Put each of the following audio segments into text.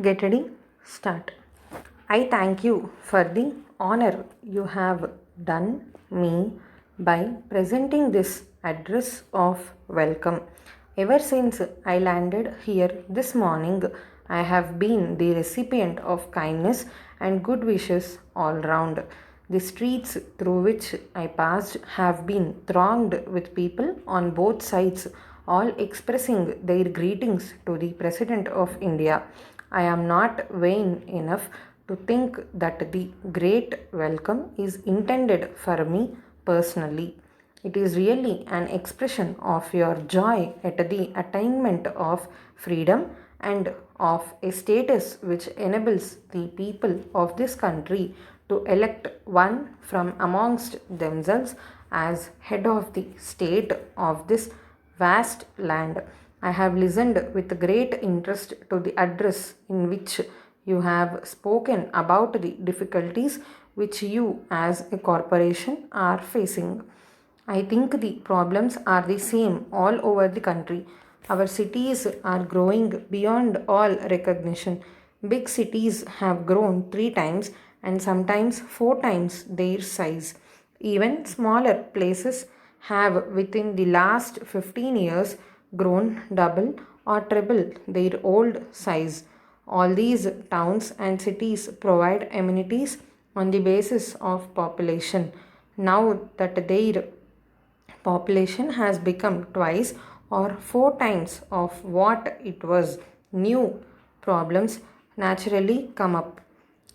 Get ready, start. I thank you for the honor you have done me by presenting this address of welcome. Ever since I landed here this morning, I have been the recipient of kindness and good wishes all round. The streets through which I passed have been thronged with people on both sides, all expressing their greetings to the President of India. I am not vain enough to think that the great welcome is intended for me personally. It is really an expression of your joy at the attainment of freedom and of a status which enables the people of this country to elect one from amongst themselves as head of the state of this vast land. I have listened with great interest to the address in which you have spoken about the difficulties which you as a corporation are facing. I think the problems are the same all over the country. Our cities are growing beyond all recognition. Big cities have grown three times and sometimes four times their size. Even smaller places have within the last 15 years grown double or triple their old size. All these towns and cities provide amenities on the basis of population. Now that their population has become twice or four times of what it was, new problems naturally come up.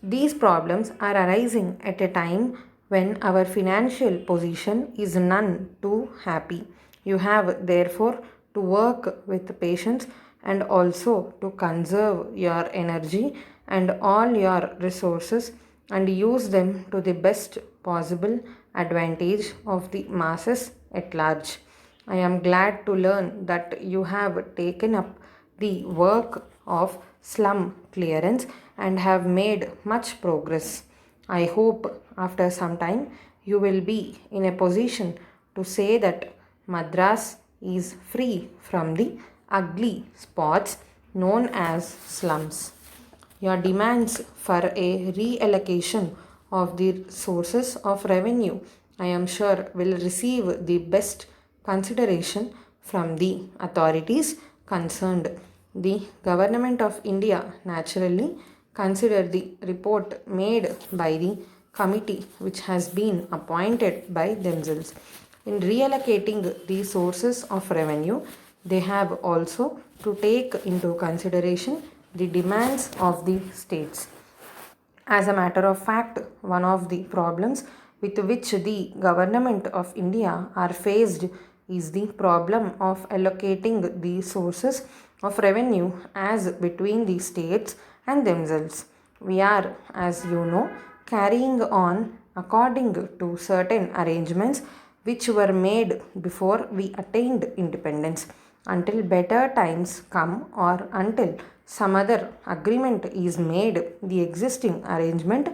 These problems are arising at a time when our financial position is none too happy. You have therefore to work with patience and also to conserve your energy and all your resources and use them to the best possible advantage of the masses at large. I am glad to learn that you have taken up the work of slum clearance and have made much progress. I hope after some time you will be in a position to say that Madras is free from the ugly spots known as slums. Your demands for a reallocation of the sources of revenue, I am sure, will receive the best consideration from the authorities concerned. The Government of India naturally consider the report made by the committee which has been appointed by themselves. In reallocating the sources of revenue, they have also to take into consideration the demands of the states. As a matter of fact, one of the problems with which the government of India are faced is the problem of allocating the sources of revenue as between the states and themselves. We are, as you know, carrying on according to certain arrangements which were made before we attained independence. Until better times come or until some other agreement is made, the existing arrangement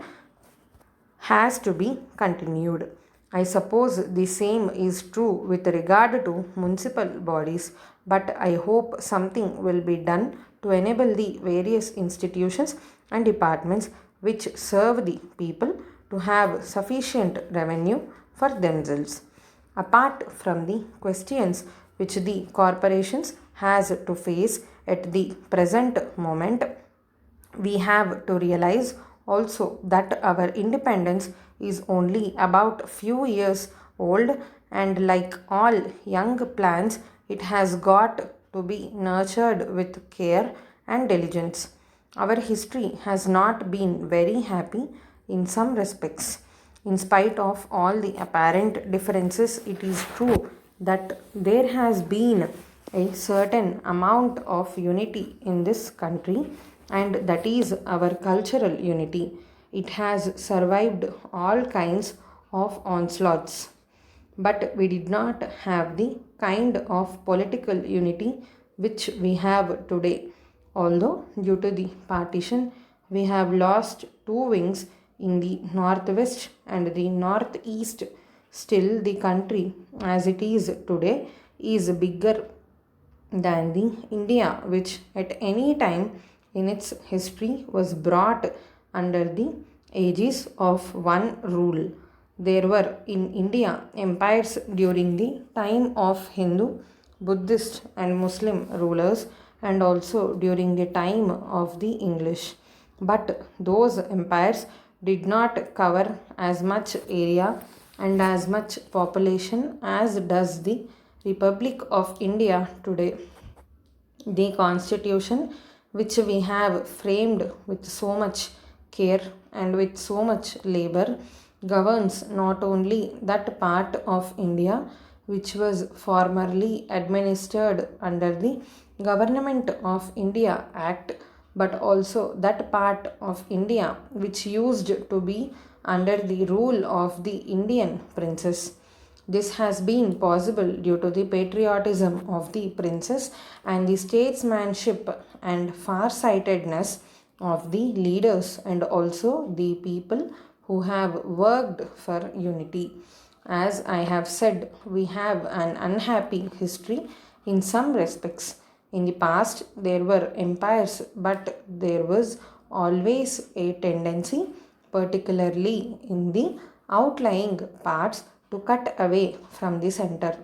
has to be continued. I suppose the same is true with regard to municipal bodies, but I hope something will be done to enable the various institutions and departments which serve the people to have sufficient revenue for themselves. Apart from the questions which the corporations has to face at the present moment, we have to realize also that our independence is only about few years old, and like all young plants it has got to be nurtured with care and diligence. Our history has not been very happy in some respects. In spite of all the apparent differences, it is true that there has been a certain amount of unity in this country, and that is our cultural unity. It has survived all kinds of onslaughts. But we did not have the kind of political unity which we have today. Although, due to the partition, we have lost two wings in the northwest and the northeast, still the country as it is today is bigger than the India which at any time in its history was brought under the aegis of one rule. There were in India empires during the time of Hindu, Buddhist, and Muslim rulers, and also during the time of the English. But those empires did not cover as much area and as much population as does the Republic of India today. The constitution which we have framed with so much care and with so much labor governs not only that part of India which was formerly administered under the Government of India Act, but also that part of India which used to be under the rule of the Indian princes. This has been possible due to the patriotism of the princess and the statesmanship and far-sightedness of the leaders and also the people who have worked for unity. As I have said, we have an unhappy history in some respects. In the past, there were empires, but there was always a tendency, particularly in the outlying parts, to cut away from the center.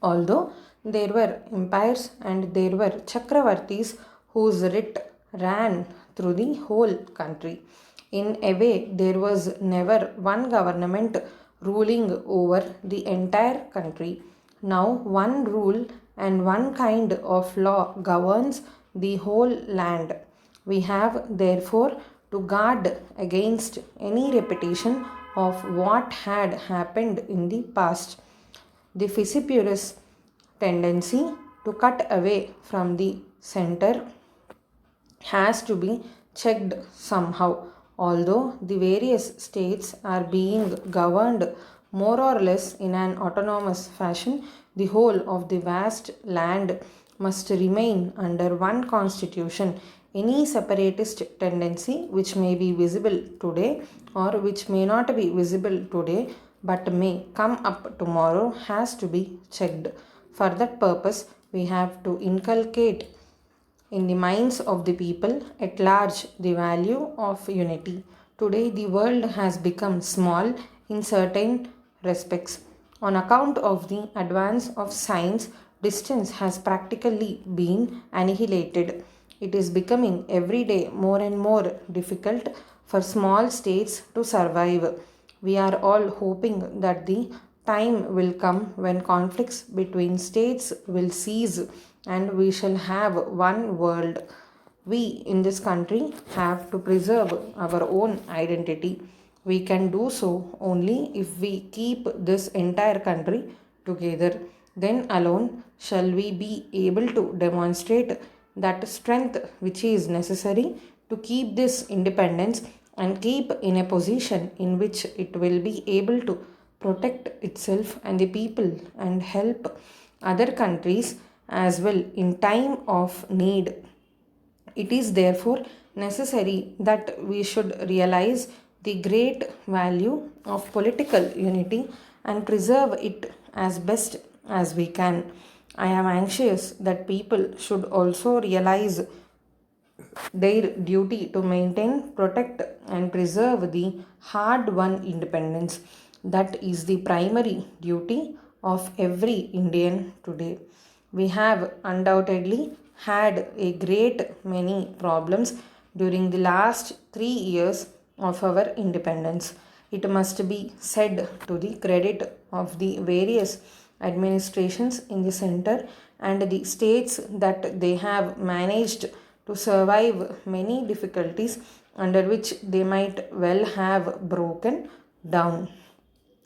Although there were empires and there were Chakravartis whose writ ran through the whole country. In a way, there was never one government ruling over the entire country. Now, one rule and one kind of law governs the whole land. We have therefore to guard against any repetition of what had happened in the past. The Fissipurus tendency to cut away from the center has to be checked somehow. Although the various states are being governed more or less in an autonomous fashion, the whole of the vast land must remain under one constitution. Any separatist tendency which may be visible today or which may not be visible today but may come up tomorrow has to be checked. For that purpose, we have to inculcate in the minds of the people at large the value of unity. Today, the world has become small in certain respects. On account of the advance of science, distance has practically been annihilated. It is becoming every day more and more difficult for small states to survive. We are all hoping that the time will come when conflicts between states will cease and we shall have one world. We in this country have to preserve our own identity. We can do so only if we keep this entire country together. Then alone shall we be able to demonstrate that strength which is necessary to keep this independence and keep in a position in which it will be able to protect itself and the people and help other countries as well in time of need. It is therefore necessary that we should realize the great value of political unity and preserve it as best as we can. I am anxious that people should also realize their duty to maintain, protect, and preserve the hard won independence. That is the primary duty of every Indian today. We have undoubtedly had a great many problems during the last 3 years of our independence. It must be said to the credit of the various administrations in the center and the states that they have managed to survive many difficulties under which they might well have broken down.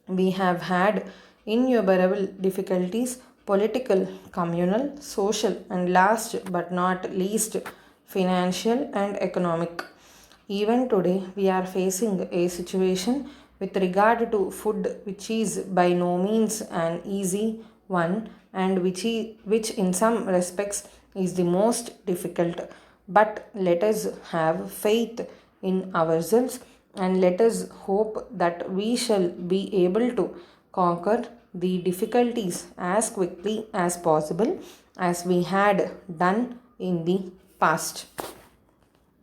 We have had innumerable difficulties political, communal, social, and last but not least, financial and economic. Even today, we are facing a situation with regard to food which is by no means an easy one and which in some respects is the most difficult. But let us have faith in ourselves and let us hope that we shall be able to conquer the difficulties as quickly as possible as we had done in the past.